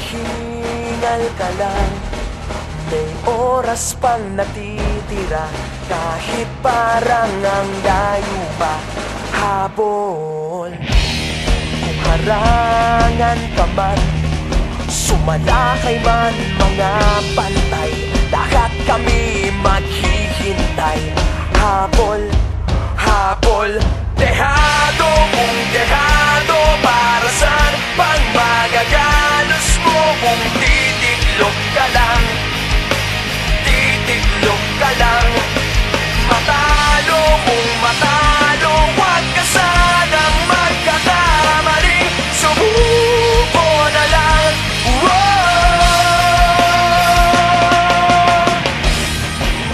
Maghingal ka lang, may oras pang natitira. Kahit parang ang layo pa, habol. Kung harangan ka man, sumalakay man mga pantay, lahat kami maghihintay. Habol, habol, dehado kung dehado. Para saan pang magagalos mo kung titiklop ka lang? Titiklop ka lang. Matalo kung matalo, huwag ka sanang magkakamali. Subuko na lang.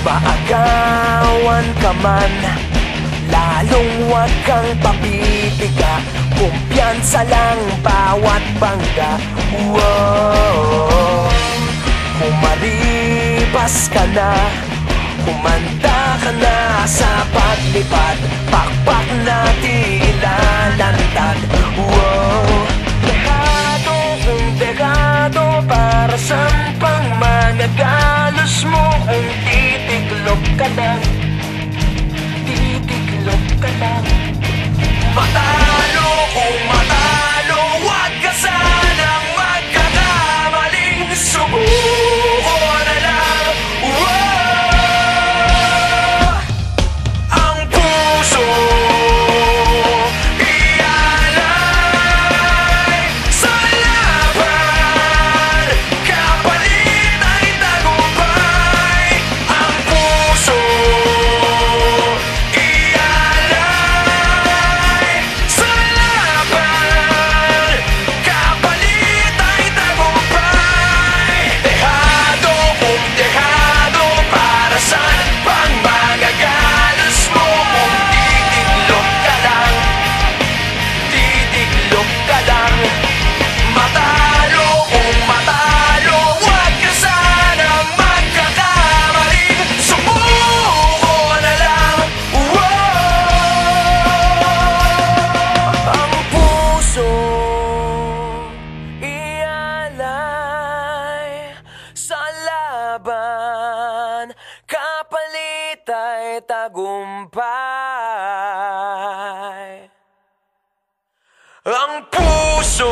Maagawan ka man, lalong huwag kang papipiga. Kumpiyansa lang bawat bangga. Kung maribas ka na, kumanda ka na sa paglipad, pakpak natin ilalantad. Dehado kung dehado, para saan pang magagalos mo kung titiklop ka lang? Titiklop ka lang. Matalo kung matalo, huwag ka sanang magkakamaling. Subuko na lang. Ang puso ialay sa laban, kapalit ay tagumpay. Ang puso kapalit ay tagumpay. Ang puso